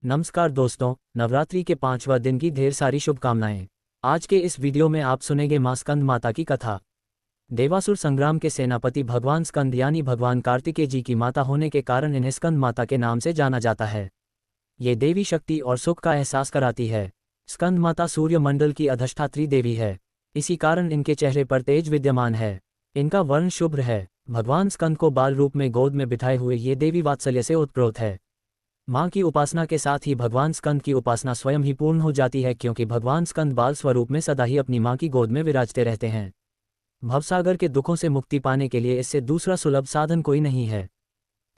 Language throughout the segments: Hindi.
नमस्कार दोस्तों, नवरात्रि के 5वां दिन की ढेर सारी शुभकामनाएं। आज के इस वीडियो में आप सुनेंगे मां स्कंद माता की कथा। देवासुर संग्राम के सेनापति भगवान स्कंद यानी भगवान कार्तिकेय जी की माता होने के कारण इन्हें स्कंद माता के नाम से जाना जाता है। ये देवी शक्ति और सुख का एहसास कराती है। स्कंद माता सूर्य मंडल की अधिष्ठात्री देवी है, इसी कारण इनके चेहरे पर तेज विद्यमान है। इनका वर्ण शुभ्र है। भगवान स्कंद को बाल रूप में गोद में बिठाए हुए ये देवी वात्सल्य से ओतप्रोत है। मां की उपासना के साथ ही भगवान स्कंद की उपासना स्वयं ही पूर्ण हो जाती है, क्योंकि भगवान स्कंद बाल स्वरूप में सदा ही अपनी मां की गोद में विराजते रहते हैं। भवसागर के दुखों से मुक्ति पाने के लिए इससे दूसरा सुलभ साधन कोई नहीं है।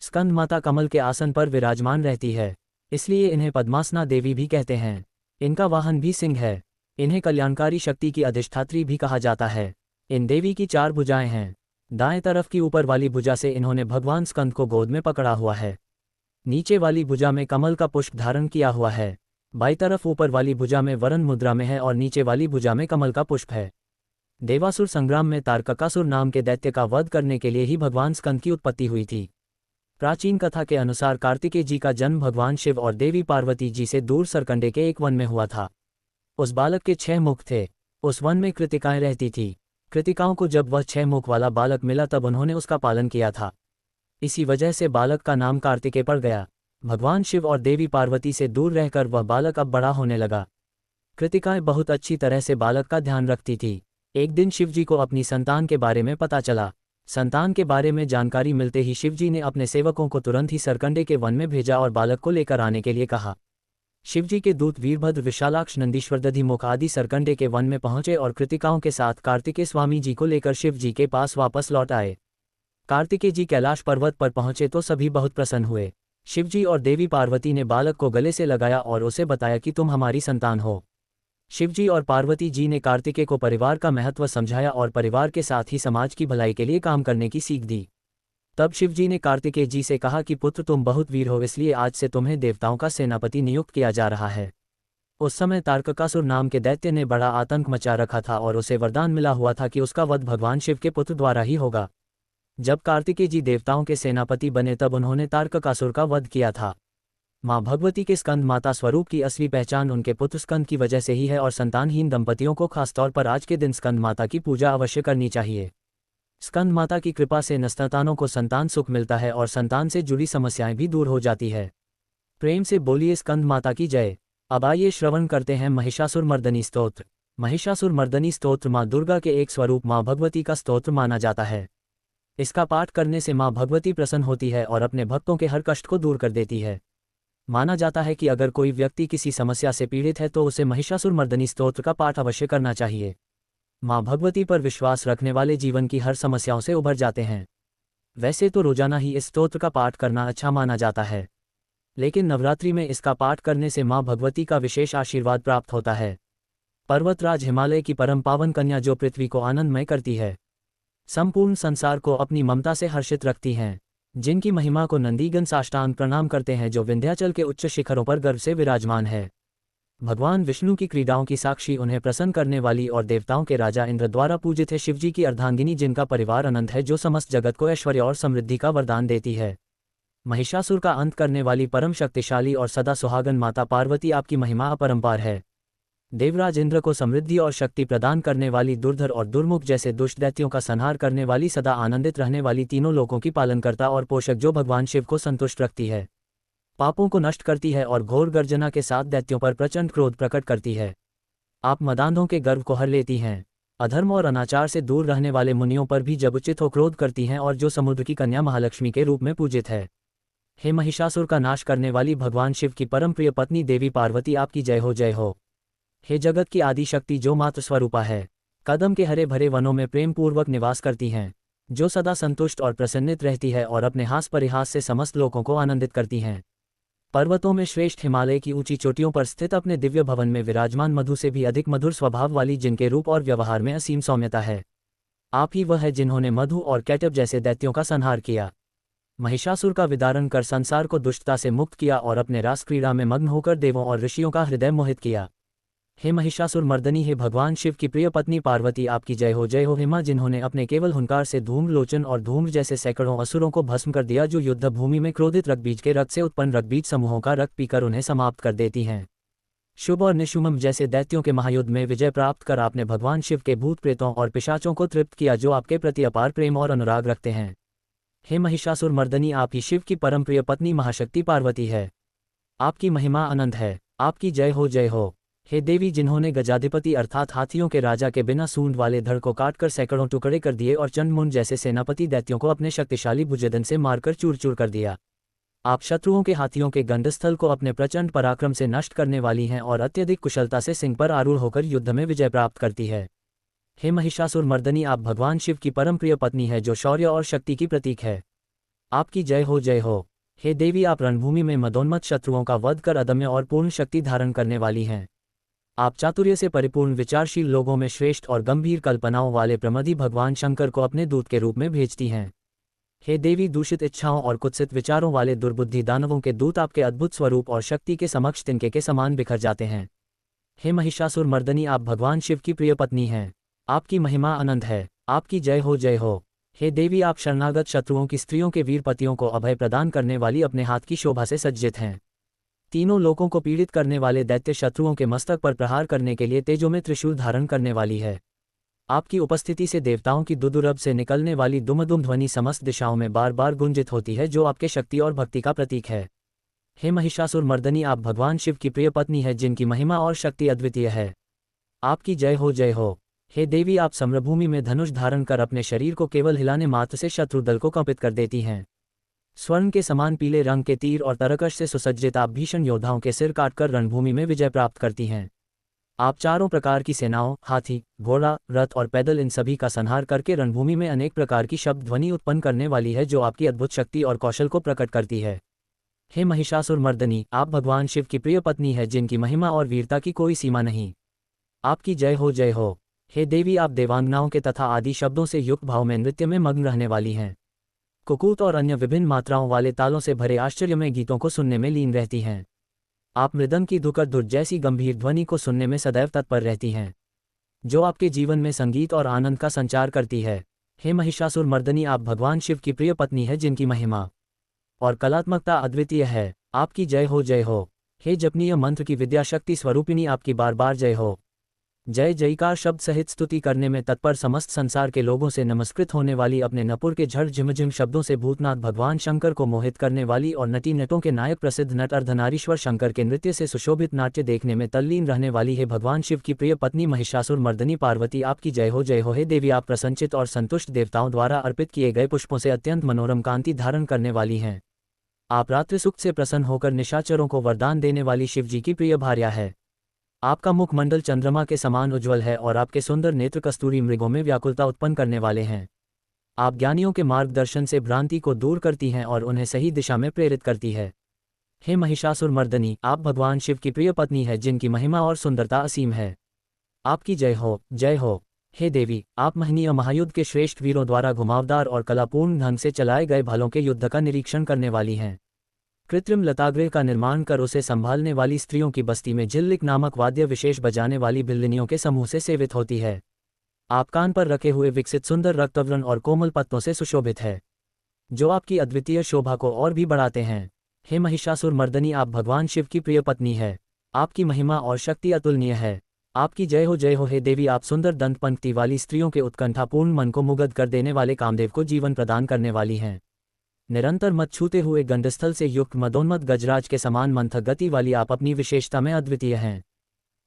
स्कंद माता कमल के आसन पर विराजमान रहती है, इसलिए इन्हें पद्मासना देवी भी कहते हैं। इनका वाहन भी सिंह है। इन्हें कल्याणकारी शक्ति की अधिष्ठात्री भी कहा जाता है। इन देवी की 4 भुजाएं हैं। दाएं तरफ की ऊपर वाली भुजा से इन्होंने भगवान स्कंद को गोद में पकड़ा हुआ है। नीचे वाली भुजा में कमल का पुष्प धारण किया हुआ है। बाईं तरफ ऊपर वाली भुजा में वरण मुद्रा में है और नीचे वाली भुजा में कमल का पुष्प है। देवासुर संग्राम में तारकासुर नाम के दैत्य का वध करने के लिए ही भगवान स्कंद की उत्पत्ति हुई थी। प्राचीन कथा के अनुसार कार्तिकेय जी का जन्म भगवान शिव और देवी पार्वती जी से दूर सरकंडे के एक वन में हुआ था। उस बालक के 6 मुख थे। उस वन में कृतिकाएं रहती थी। कृतिकाओं को जब वह 6 मुख वाला बालक मिला तब उन्होंने उसका पालन किया था। इसी वजह से बालक का नाम कार्तिकेय पड़ गया। भगवान शिव और देवी पार्वती से दूर रहकर वह बालक अब बड़ा होने लगा। कृतिकाएं बहुत अच्छी तरह से बालक का ध्यान रखती थी। एक दिन शिवजी को अपनी संतान के बारे में पता चला। संतान के बारे में जानकारी मिलते ही शिवजी ने अपने सेवकों को तुरंत ही सरकंडे के वन में भेजा और बालक को लेकर आने के लिए कहा। शिवजी के दूत वीरभद्र, विशालाक्ष, नंदीश्वर, दधिमुख आदि सरकंडे के वन में पहुंचे और कृतिकाओं के साथ कार्तिकेय स्वामी जी को लेकर शिवजी के पास वापस लौट आए। कार्तिकेय जी कैलाश पर्वत पर पहुंचे तो सभी बहुत प्रसन्न हुए। शिवजी और देवी पार्वती ने बालक को गले से लगाया और उसे बताया कि तुम हमारी संतान हो। शिवजी और पार्वती जी ने कार्तिकेय को परिवार का महत्व समझाया और परिवार के साथ ही समाज की भलाई के लिए काम करने की सीख दी। तब शिवजी ने कार्तिकेय जी से कहा कि पुत्र, तुम बहुत वीर हो, इसलिए आज से तुम्हें देवताओं का सेनापति नियुक्त किया जा रहा है। उस समय तारकासुर नाम के दैत्य ने बड़ा आतंक मचा रखा था और उसे वरदान मिला हुआ था कि उसका वध भगवान शिव के पुत्र द्वारा ही होगा। जब कार्तिकेय जी देवताओं के सेनापति बने तब उन्होंने तारकासुर का वध किया था। मां भगवती के स्कंद माता स्वरूप की असली पहचान उनके पुत्र स्कंद की वजह से ही है और संतानहीन दंपतियों को खासतौर पर आज के दिन स्कंद माता की पूजा अवश्य करनी चाहिए। स्कंद माता की कृपा से संतानों को संतान सुख मिलता है और संतान से जुड़ी समस्याएं भी दूर हो जाती है। प्रेम से बोलिए स्कंद माता की जय। अब आइए श्रवण करते हैं महिषासुर मर्दनी स्तोत्र। महिषासुर मर्दनी स्तोत्र मां दुर्गा के एक स्वरूप मां भगवती का स्तोत्र माना जाता है। इसका पाठ करने से मां भगवती प्रसन्न होती है और अपने भक्तों के हर कष्ट को दूर कर देती है। माना जाता है कि अगर कोई व्यक्ति किसी समस्या से पीड़ित है तो उसे महिषासुर मर्दनी स्तोत्र का पाठ अवश्य करना चाहिए। मां भगवती पर विश्वास रखने वाले जीवन की हर समस्याओं से उभर जाते हैं। वैसे तो रोजाना ही इस स्तोत्र का पाठ करना अच्छा माना जाता है, लेकिन नवरात्रि में इसका पाठ करने से मां भगवती का विशेष आशीर्वाद प्राप्त होता है। पर्वतराज हिमालय की परम पावन कन्या जो पृथ्वी को आनंदमय करती है, संपूर्ण संसार को अपनी ममता से हर्षित रखती हैं, जिनकी महिमा को नंदीगण साष्टांग प्रणाम करते हैं, जो विंध्याचल के उच्च शिखरों पर गर्व से विराजमान है। भगवान विष्णु की क्रीडाओं की साक्षी, उन्हें प्रसन्न करने वाली और देवताओं के राजा इंद्र द्वारा पूजित है। शिवजी की अर्धांगिनी, जिनका परिवार अनंत है, जो समस्त जगत को ऐश्वर्य और समृद्धि का वरदान देती है। महिषासुर का अंत करने वाली परम शक्तिशाली और सदा सुहागन माता पार्वती, आपकी महिमा अपरंपार है। देवराज इंद्र को समृद्धि और शक्ति प्रदान करने वाली, दुर्धर और दुर्मुख जैसे दुष्ट दैत्यों का संहार करने वाली, सदा आनंदित रहने वाली, तीनों लोकों की पालनकर्ता और पोषक, जो भगवान शिव को संतुष्ट रखती है, पापों को नष्ट करती है और घोर गर्जना के साथ दैत्यों पर प्रचंड क्रोध प्रकट करती है। आप मदान्धों के गर्व को हर लेती हैं। अधर्म और अनाचार से दूर रहने वाले मुनियों पर भी जब उचित हो क्रोध करती हैं और जो समुद्र की कन्या महालक्ष्मी के रूप में पूजित है। हे महिषासुर का नाश करने वाली भगवान शिव की परम प्रिय पत्नी देवी पार्वती, आपकी जय हो, जय हो। हे जगत की आदि शक्ति, जो मातृ स्वरूपा है, कदम के हरे भरे वनों में प्रेम पूर्वक निवास करती हैं, जो सदा संतुष्ट और प्रसन्नित रहती है और अपने हास परिहास से समस्त लोगों को आनंदित करती हैं। पर्वतों में श्रेष्ठ हिमालय की ऊंची चोटियों पर स्थित अपने दिव्य भवन में विराजमान, मधु से भी अधिक मधुर स्वभाव वाली, जिनके रूप और व्यवहार में असीम सौम्यता है, आप ही वह है जिन्होंने मधु और कैटब जैसे दैत्यों का संहार किया, महिषासुर का विदारण कर संसार को दुष्टता से मुक्त किया और अपने रास क्रीड़ा में मग्न होकर देवों और ऋषियों का हृदय मोहित किया। हे महिषासुर मर्दनी, हे भगवान शिव की प्रिय पत्नी पार्वती, आपकी जय हो हे माँ, जिन्होंने अपने केवल हुंकार से धूम्रलोचन और धूम्र जैसे सैकड़ों असुरों को भस्म कर दिया, जो युद्ध भूमि में क्रोधित रक्तबीज के रक्त से उत्पन्न रक्तबीज समूहों का रक्त पीकर उन्हें समाप्त कर देती हैं। शुभ और निशुम्भ जैसे दैत्यों के महायुद्ध में विजय प्राप्त कर आपने भगवान शिव के भूत प्रेतों और पिशाचों को तृप्त किया, जो आपके प्रति अपार प्रेम और अनुराग रखते हैं। हे महिषासुर मर्दनी, आप ही शिव की परम प्रिय पत्नी महाशक्ति पार्वती है। आपकी महिमा अनंत है। आपकी जय हो। हे देवी, जिन्होंने गजाधिपति अर्थात हाथियों के राजा के बिना सूंड वाले धड़ को काटकर सैकड़ों टुकड़े कर दिए और चंडमुंड जैसे सेनापति दैत्यों को अपने शक्तिशाली भुजदन से मारकर चूर चूर कर दिया। आप शत्रुओं के हाथियों के गंडस्थल को अपने प्रचंड पराक्रम से नष्ट करने वाली हैं और अत्यधिक कुशलता से सिंह पर आरूढ़ होकर युद्ध में विजय प्राप्त करती है। हे महिषासुर मर्दनी, आप भगवान शिव की परम प्रिय पत्नी है, जो शौर्य और शक्ति की प्रतीक है। आपकी जय हो। हे देवी, आप रणभूमि में मदोन्मत्त शत्रुओं का वध कर अदम्य और पूर्ण शक्ति धारण करने वाली हैं। आप चातुर्य से परिपूर्ण विचारशील लोगों में श्रेष्ठ और गंभीर कल्पनाओं वाले प्रमथी भगवान शंकर को अपने दूत के रूप में भेजती हैं। हे देवी, दूषित इच्छाओं और कुत्सित विचारों वाले दुर्बुद्धि दानवों के दूत आपके अद्भुत स्वरूप और शक्ति के समक्ष तिनके के समान बिखर जाते हैं। हे महिषासुर मर्दनी, आप भगवान शिव की प्रिय पत्नी हैं। आपकी महिमा अनंत है। आपकी जय हो। हे देवी, आप शरणागत शत्रुओं की स्त्रियों के वीर पतियों को अभय प्रदान करने वाली अपने हाथ की शोभा से सज्जित हैं। तीनों लोकों को पीड़ित करने वाले दैत्य शत्रुओं के मस्तक पर प्रहार करने के लिए तेजो में त्रिशूल धारण करने वाली है। आपकी उपस्थिति से देवताओं की दुदुरब से निकलने वाली दुमदुम ध्वनि समस्त दिशाओं में बार बार गुंजित होती है, जो आपके शक्ति और भक्ति का प्रतीक है। हे महिषासुर मर्दनी, आप भगवान शिव की प्रिय पत्नी है, जिनकी महिमा और शक्ति अद्वितीय है। आपकी जय हो। हे देवी, आप सम्रभूमि में धनुष धारण कर अपने शरीर को केवल हिलाने मात्र से शत्रु दल को कंपित कर देती हैं। स्वर्ण के समान पीले रंग के तीर और तरकश से सुसज्जित आप भीषण योद्धाओं के सिर काटकर रणभूमि में विजय प्राप्त करती हैं। आप चारों प्रकार की सेनाओं, हाथी, घोड़ा, रथ और पैदल, इन सभी का संहार करके रणभूमि में अनेक प्रकार की शब्द ध्वनि उत्पन्न करने वाली है, जो आपकी अद्भुत शक्ति और कौशल को प्रकट करती है। हे महिषासुर मर्दनी, आप भगवान शिव की प्रिय पत्नी है, जिनकी महिमा और वीरता की कोई सीमा नहीं। आपकी जय हो। हे देवी, आप देवांगनाओं के तथा आदि शब्दों से युक्त भाव में नृत्य में मग्न रहने वाली हैं। कुकूत और अन्य विभिन्न मात्राओं वाले तालों से भरे आश्चर्यमय गीतों को सुनने में लीन रहती हैं। आप मृदंग की धुकर धुर जैसी गंभीर ध्वनि को सुनने में सदैव तत्पर रहती हैं, जो आपके जीवन में संगीत और आनंद का संचार करती है। हे महिषासुर मर्दनी, आप भगवान शिव की प्रिय पत्नी है, जिनकी महिमा और कलात्मकता अद्वितीय है। आपकी जय हो। हे जपनीय मंत्र की विद्याशक्ति स्वरूपिणी, आपकी बार बार जय हो। जय जयकार शब्द सहित स्तुति करने में तत्पर समस्त संसार के लोगों से नमस्कृत होने वाली, अपने नपुर के झड़ झिमझिम शब्दों से भूतनाथ भगवान शंकर को मोहित करने वाली और नटी नटों के नायक प्रसिद्ध नट अर्धनारीश्वर शंकर के नृत्य से सुशोभित नाट्य देखने में तल्लीन रहने वाली है भगवान शिव की प्रिय पत्नी महिषासुर मर्दनी पार्वती, आपकी जय हो। हे देवी, आप प्रसन्नचित और संतुष्ट देवताओं द्वारा अर्पित किए गए पुष्पों से अत्यंत मनोरम कांति धारण करने वाली हैं। आप रात्रिसुख से प्रसन्न होकर निशाचरों को वरदान देने वाली शिवजी की प्रिय भार्या है। आपका मुखमंडल चंद्रमा के समान उज्ज्वल है और आपके सुंदर नेत्र कस्तूरी मृगों में व्याकुलता उत्पन्न करने वाले हैं। आप ज्ञानियों के मार्गदर्शन से भ्रांति को दूर करती हैं और उन्हें सही दिशा में प्रेरित करती है। हे महिषासुर मर्दनी, आप भगवान शिव की प्रिय पत्नी है, जिनकी महिमा और सुंदरता असीम है। आपकी जय हो। हे देवी, आप महनीय महायुद्ध के श्रेष्ठ वीरों द्वारा घुमावदार और कलापूर्ण ढंग से चलाए गए भालों के युद्ध का निरीक्षण करने वाली हैं। कृत्रिम लतागृह का निर्माण कर उसे संभालने वाली स्त्रियों की बस्ती में झिल्लिक नामक वाद्य विशेष बजाने वाली भिल्लनियों के समूह से सेवित होती है। आप कान पर रखे हुए विकसित सुंदर रक्तवर्ण और कोमल पत्तों से सुशोभित है, जो आपकी अद्वितीय शोभा को और भी बढ़ाते हैं। हे महिषासुर मर्दनी, आप भगवान शिव की प्रिय पत्नी है। आपकी महिमा और शक्ति अतुलनीय है। आपकी जय हो। हे देवी, आप सुंदर दंत पंक्ति वाली स्त्रियों के उत्कंठापूर्ण मन को मुग्ध कर देने वाले कामदेव को जीवन प्रदान करने वाली हैं। निरंतर मत छूते हुए गंडस्थल से युक्त मदोन्मत्त गजराज के समान मंथक गति वाली आप अपनी विशेषता में अद्वितीय हैं।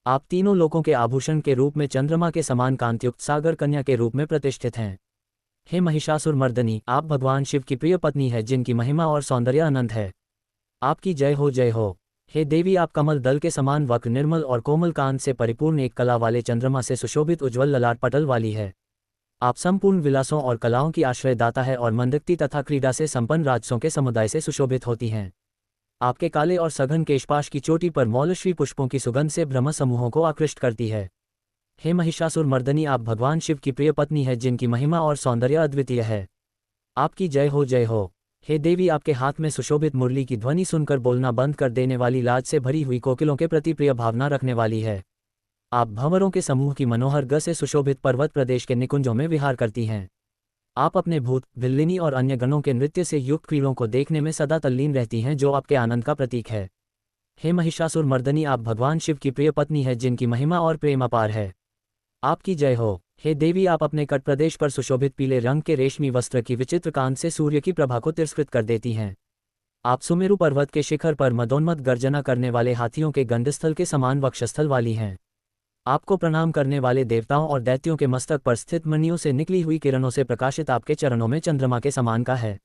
आप तीनों लोकों के आभूषण के रूप में चंद्रमा के समान कांतियुक्त सागर कन्या के रूप में प्रतिष्ठित हैं। हे महिषासुर मर्दनी, आप भगवान शिव की प्रिय पत्नी है, जिनकी महिमा और सौंदर्य अनंत है। आपकी जय हो। हे देवी, आप कमल दल के समान वक्र निर्मल और कोमल कांत से परिपूर्ण एक कला वाले चंद्रमा से सुशोभित उज्ज्वल ललाट पटल वाली है। आप संपूर्ण विलासों और कलाओं की आश्रयदाता है और मंदक्ति तथा क्रीड़ा से संपन्न राजसों के समुदाय से सुशोभित होती हैं। आपके काले और सघन केशपाश की चोटी पर मौलश्री पुष्पों की सुगंध से ब्रह्म समूहों को आकृष्ट करती है। हे महिषासुर मर्दनी, आप भगवान शिव की प्रिय पत्नी है, जिनकी महिमा और सौंदर्य अद्वितीय है। आपकी जय हो। हे देवी, आपके हाथ में सुशोभित मुरली की ध्वनि सुनकर बोलना बंद कर देने वाली लाज से भरी हुई कोकिलों के प्रति प्रिय भावना रखने वाली है। आप भंवरों के समूह की मनोहर ग से सुशोभित पर्वत प्रदेश के निकुंजों में विहार करती हैं। आप अपने भूत, बिल्लिनी और अन्य गणों के नृत्य से युक्त क्रीड़ों को देखने में सदा तल्लीन रहती हैं, जो आपके आनंद का प्रतीक है। हे महिषासुर मर्दनी, आप भगवान शिव की प्रिय पत्नी है, जिनकी महिमा और प्रेम अपार है। आपकी जय हो। हे देवी, आप अपने कट प्रदेश पर सुशोभित पीले रंग के रेशमी वस्त्र की विचित्र कांत से सूर्य की प्रभा को तिरस्कृत कर देती हैं। आप सुमेरु पर्वत के शिखर पर मदोन्मत्त गर्जना करने वाले हाथियों के गंडस्थल के समान वक्षस्थल वाली हैं। आपको प्रणाम करने वाले देवताओं और दैत्यों के मस्तक पर स्थित मणियों से निकली हुई किरणों से प्रकाशित आपके चरणों में चंद्रमा के समान का है।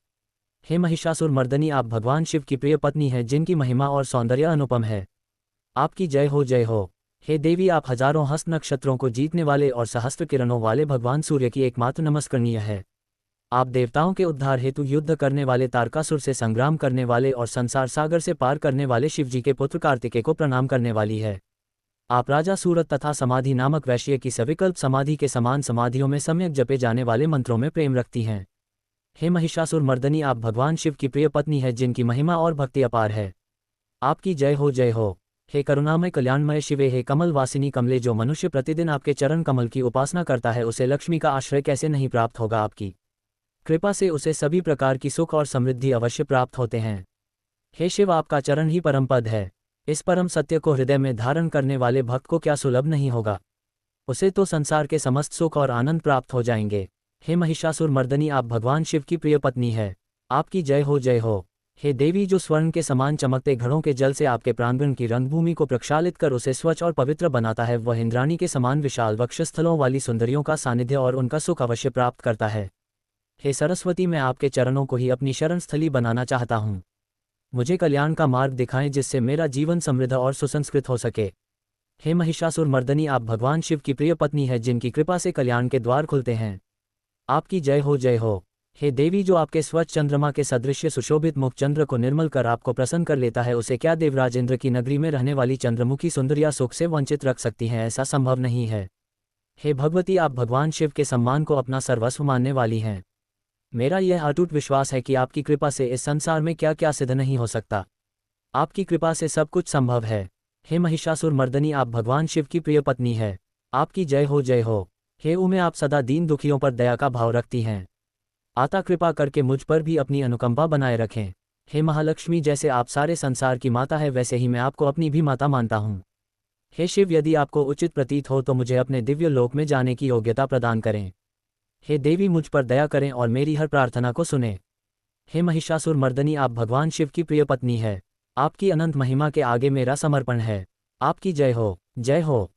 हे महिषासुर मर्दनी, आप भगवान शिव की प्रिय पत्नी है, जिनकी महिमा और सौंदर्य अनुपम है। आपकी जय हो, जय हो। हे देवी, आप हजारों हस्त नक्षत्रों को जीतने वाले और सहस्त्र किरणों वाले भगवान सूर्य की एकमात्र नमस्करणीय है। आप देवताओं के उद्धार हेतु युद्ध करने वाले तारकासुर से संग्राम करने वाले और संसार सागर से पार करने वाले शिवजी के पुत्र कार्तिकेय को प्रणाम करने वाली है। आप राजा सूरत तथा समाधि नामक वैश्य की सविकल्प समाधि के समान समाधियों में सम्यक जपे जाने वाले मंत्रों में प्रेम रखती हैं। हे महिषासुर मर्दनी, आप भगवान शिव की प्रिय पत्नी है, जिनकी महिमा और भक्ति अपार है। आपकी जय हो, जय हो। हे करुणामय कल्याणमय शिवे, हे कमल वासिनी कमले, जो मनुष्य प्रतिदिन आपके चरण कमल की उपासना करता है, उसे लक्ष्मी का आश्रय कैसे नहीं प्राप्त होगा। आपकी कृपा से उसे सभी प्रकार की सुख और समृद्धि अवश्य प्राप्त होते हैं। हे शिव, आपका चरण ही परम पद है। इस परम सत्य को हृदय में धारण करने वाले भक्त को क्या सुलभ नहीं होगा। उसे तो संसार के समस्त सुख और आनंद प्राप्त हो जाएंगे। हे महिषासुर मर्दनी, आप भगवान शिव की प्रिय पत्नी है। आपकी जय हो, जय हो। हे देवी, जो स्वर्ण के समान चमकते घड़ों के जल से आपके प्रांगण की रंगभूमि को प्रक्षालित कर उसे स्वच्छ और पवित्र बनाता है, वह इंद्राणी के समान विशाल वक्षस्थलों वाली सुंदरियों का सानिध्य और उनका सुख अवश्य प्राप्त करता है। हे सरस्वती, मैं आपके चरणों को ही अपनी शरण स्थली बनाना चाहता हूँ। मुझे कल्याण का मार्ग दिखाएं, जिससे मेरा जीवन समृद्ध और सुसंस्कृत हो सके। हे महिषासुर मर्दनी, आप भगवान शिव की प्रिय पत्नी है, जिनकी कृपा से कल्याण के द्वार खुलते हैं। आपकी जय हो, जय हो। हे देवी, जो आपके स्वच्छ चंद्रमा के सदृश्य सुशोभित मुख चंद्र को निर्मल कर आपको प्रसन्न कर लेता है, उसे क्या देवराज इंद्र की नगरी में रहने वाली चंद्रमुखी सुंदरिया सुख से वंचित रख सकती हैं। ऐसा संभव नहीं है। हे भगवती, आप भगवान शिव के सम्मान को अपना सर्वस्व मानने वाली हैं। मेरा यह अटूट विश्वास है कि आपकी कृपा से इस संसार में क्या क्या सिद्ध नहीं हो सकता। आपकी कृपा से सब कुछ संभव है। हे महिषासुर मर्दनी, आप भगवान शिव की प्रिय पत्नी है। आपकी जय हो, जय हो। हे उमे, आप सदा दीन दुखियों पर दया का भाव रखती हैं। आता कृपा करके मुझ पर भी अपनी अनुकंपा बनाए रखें। हे महालक्ष्मी, जैसे आप सारे संसार की माता है, वैसे ही मैं आपको अपनी भी माता मानता हूँ। हे शिव, यदि आपको उचित प्रतीत हो तो मुझे अपने दिव्य लोक में जाने की योग्यता प्रदान करें। हे देवी, मुझ पर दया करें और मेरी हर प्रार्थना को सुने। हे महिषासुर मर्दनी, आप भगवान शिव की प्रिय पत्नी है। आपकी अनंत महिमा के आगे मेरा समर्पण है। आपकी जय हो, जय हो।